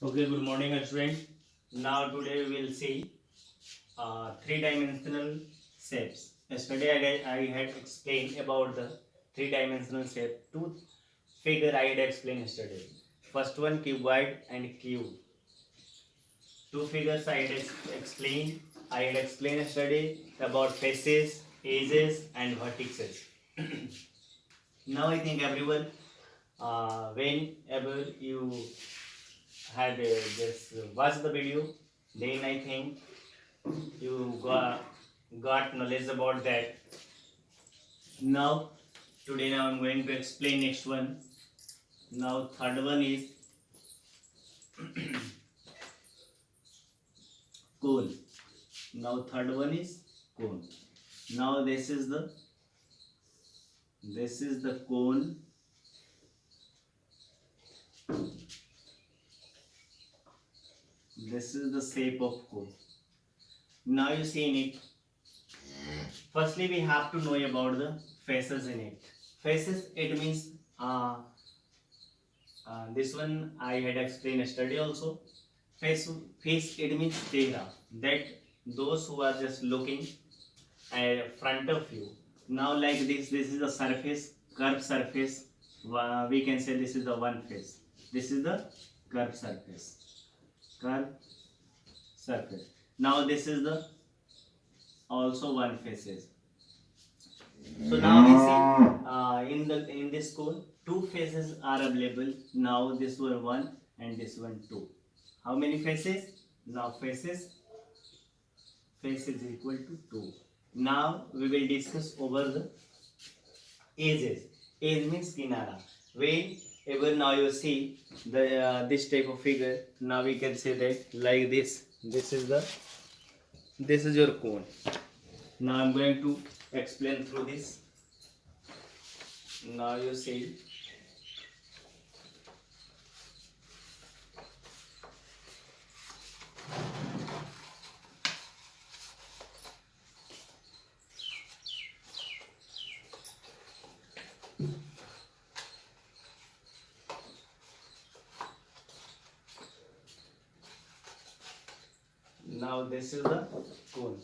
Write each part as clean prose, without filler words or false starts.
Okay, good morning, student. Now today we will see three-dimensional shapes. Yesterday I had explained about the three-dimensional shape. Two figure I had explained yesterday. First one cuboid and cube. Two figures I had explained. I had explained yesterday about faces, edges, and vertices. Now I think everyone, whenever you had just watched the video, then I think you got knowledge about that. Now today I'm going to explain next one. Now third one is cone. Now third one is cone. Now this is the cone. This is the shape of cone. Now you see in it. Firstly, we have to know about the faces in it. Faces, it means this one I had explained yesterday also. Face it means chehra. That those who are just looking front of you. Now like this is the surface, curved surface. We can say this is the one face. This is the curved surface. Curved surface. Now this is the also one faces. So now we see in this cone two faces are available. Now this one and this one two. How many faces? Now face is equal to 2. Now we will discuss over the edges. Edge means kinara. Whenever now you see the this type of figure, now we can say that like this. This is your cone. Now I'm going to explain through this. Now you see. Now this is the cone.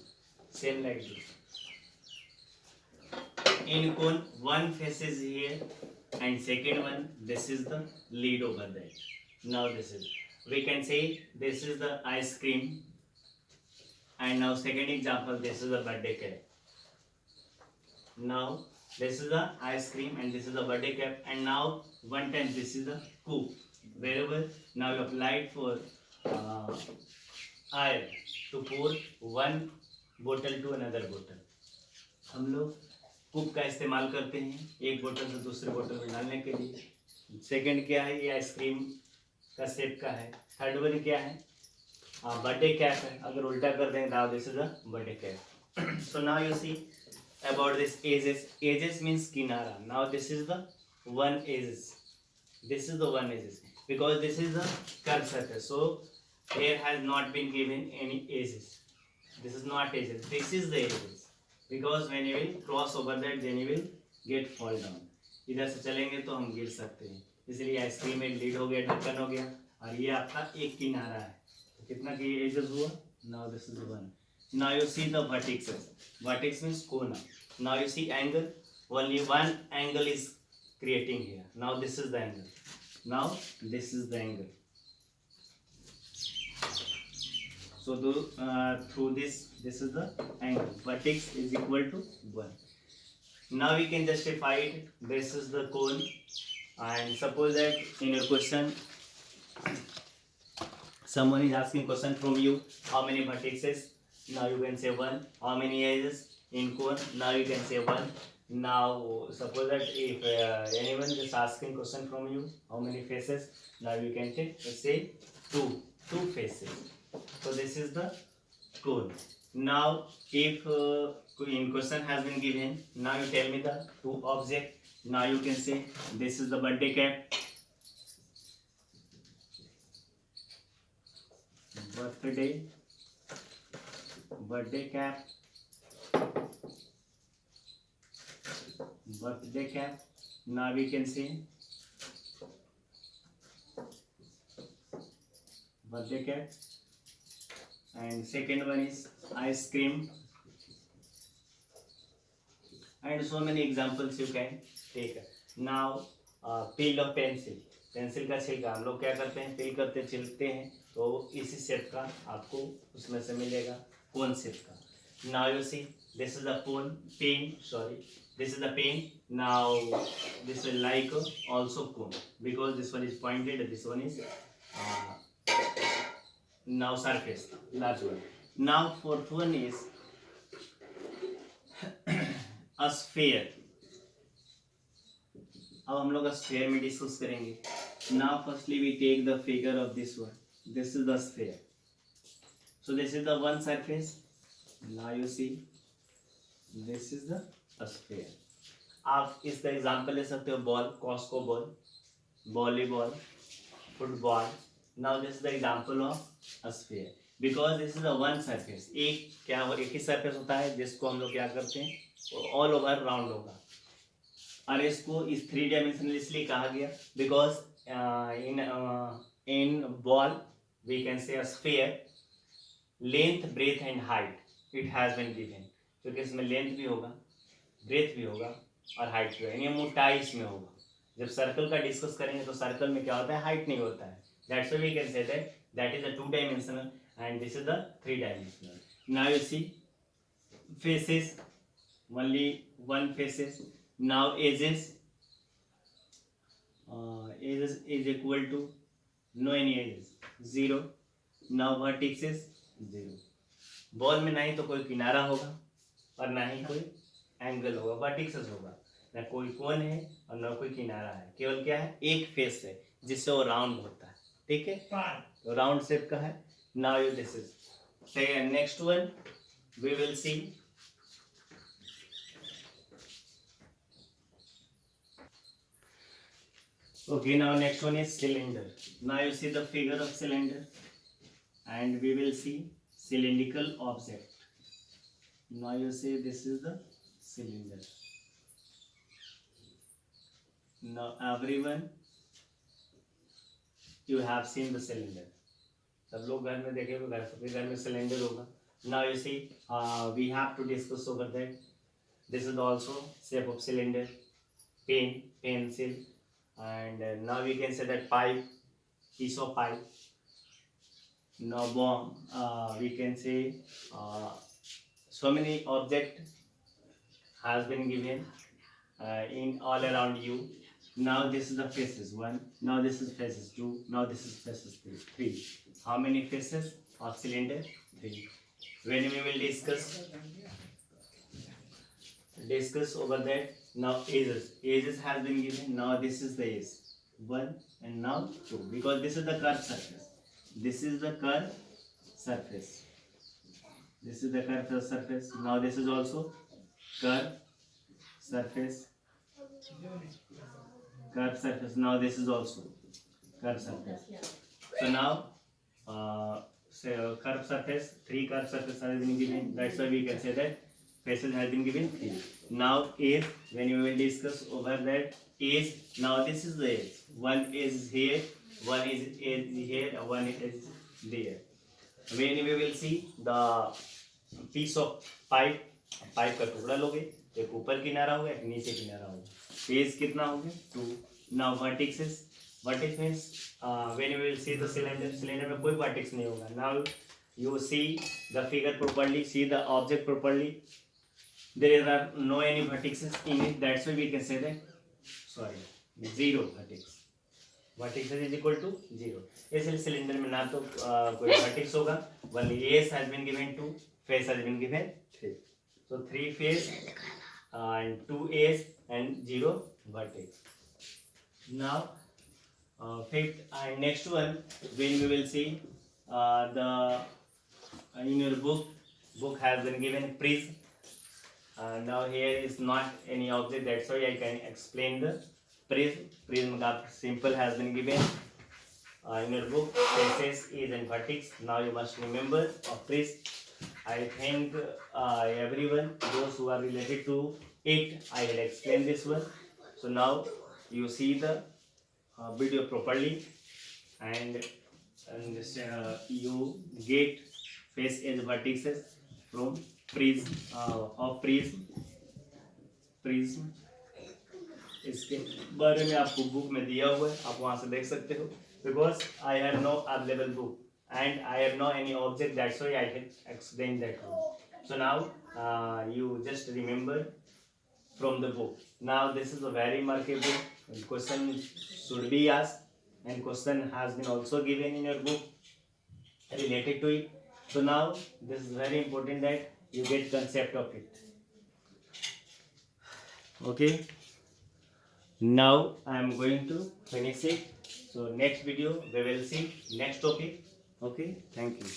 Same like this. In cone, one face is here and second one, this is the lead over there. Now this is, we can say this is the ice cream, and now second example, this is the birthday cake. Now this is the ice cream and this is the birthday cake, and now one time this is the coupe. Wherever now you applied for air to pour one bottle to another bottle. हम लोग कूप का इस्तेमाल करते हैं एक बोतल से दूसरे बोतल में डालने के लिए. सेकंड क्या है, ये आइसक्रीम का शेप का है. थर्ड वन क्या है, बर्थडे कैप है. अगर उल्टा कर दें now this is a birthday cap. So now you see about this edges means kinara. Now this is the one edges. This is the one edges because this is the curved surface. So here has not been given any edges. This is not edges. This is the edges. Because when you will cross over that, then you will get fall down. इधर से चलेंगे तो हम गिर सकते हैं. इसलिए ice cream एक लीड हो गया, ढक्कन हो गया, और ये आपका एक किनारा है. तो कितना की एजेस हुआ? Now this is the one. Now you see the vertices. Vertex means corner. Now you see angle. Only one angle is creating here. Now this is the angle. Now this is the angle. So through this is the angle. Vertex is equal to 1. Now we can justify it. This is the cone, and suppose that in your question someone is asking question from you, how many vertices? Now you can say 1. How many edges in cone? Now you can say 1. Now suppose that if anyone is asking question from you, how many faces? Now you can say 2 faces. So this is the cone. Now if in question has been given, now you tell me the 2 object. Now you can say this is the birthday cap. Birthday cap. Now we can say birthday cat, and second one is ice cream, and so many examples you can take. Now peel of pencil, pencil का छिलका हम लोग क्या करते हैं, पील करते छिलते हैं, तो इसी शेप का आपको उसमें से मिलेगा, कौन शेप का. Now you see this is the pen, sorry, this is the pen. Now this is like also cone, because this one is pointed, this one is now surface, large one. Now fourth one is a sphere. अब हम लोग sphere में discuss करेंगे. Now firstly we take the figure of this one. This is the sphere. So this is the one surface. Now you see this is the sphere. आप इसका example ले सकते हो, ball, Cosco ball, volleyball, football. Now this is the example of sphere because this is the one surface. एक ही surface होता है जिसको हम लोग क्या करते हैं, ऑल ओवर राउंड होगा. और इसको इस 3 डायमेंशनल इसलिए कहा गया because in ball we can say sphere, length, breadth and height it has been given. क्योंकि इसमें लेंथ भी होगा, ब्रेथ भी होगा और हाइट भी होगा, यानी मोटाई इसमें होगा. जब सर्कल का डिस्कस करेंगे तो सर्कल में क्या होता है, हाइट नहीं होता है. That's why we can say that is the 2 dimensional and this is the 3 dimensional. Now you see faces, only one faces. Now edges is equal to no any edges, 0. Now vertices 0. Ball में ना ही तो कोई किनारा होगा और ना ही कोई angle होगा, वर्टिसेस होगा. ना कोई कोन है और ना कोई किनारा है, केवल क्या है, एक फेस है जिससे वो राउंड होता है. ठीक है, तो राउंड शेप का है. Now you this is next one we will see. Okay, now next one is cylinder. Now you see the figure of cylinder and we will see cylindrical object. Now you see this is the cylinder. Now everyone you have seen the cylinder. सब लोग घर में देखे हुए, सबके घर में cylinder होगा. Now you see we have to discuss over that. This is also shape of cylinder, pen, pencil. And now we can say that pipe, piece of pipe. Now bomb, we can say so many object has been given in all around you. Now this is the faces 1, now this is faces 2, now this is faces 3. How many faces of cylinder? 3. When we will discuss over that. Now edges has been given. Now this is the edge 1 and now 2 because this is the curved surface. This is the curved surface. This is the curved surface. Now this is also curved surface. Curved surface. Now this is also curved surface. So now curved surface, 3 curved surfaces have been given. That's why we can say that faces has been given 3. Now edge, when you will discuss over that edge. Now this is the edge. One is here, one is here, one is there. When we will see the piece of pipe, pipe का टुकड़ा लोगे, एक ऊपर किनारा होगा, एक नीचे किनारा होगा. फेस कितना होगा, 2. Now vertices, vertex means when you will see the cylinder, cylinder में कोई vertex नहीं होगा. Now you see the figure properly, see the object properly. There are no any vertices in it. That's why we can say that 0 vertex. Vertices is equal to 0. इसलिए cylinder में ना तो कोई vertex होगा. Only face has been given 2, face has been given 3. So 3 face and 2 face and 0 vertex. Now fifth and next one when we will see the in your book has been given prism. Now here is not any object, that's why I can explain the prism. Prism का simple has been given in your book, faces, edge and vertex. Now you must remember of prism. I think everyone, those who are related to it, I will explain this one. So now you see the video properly and and this, you get face edge vertices from prism इसके बारे में आपको book में दिया हुआ है, आप वहां से देख सकते हो. Because I have no available book and I have no any object, that's why I can explain that one. So now you just remember from the book. Now this is a very marketable question should be asked, and question has been also given in your book related to it. So now this is very important that you get concept of it. Okay, now I am going to finish it. So next video we will see next topic. Okay, thank you.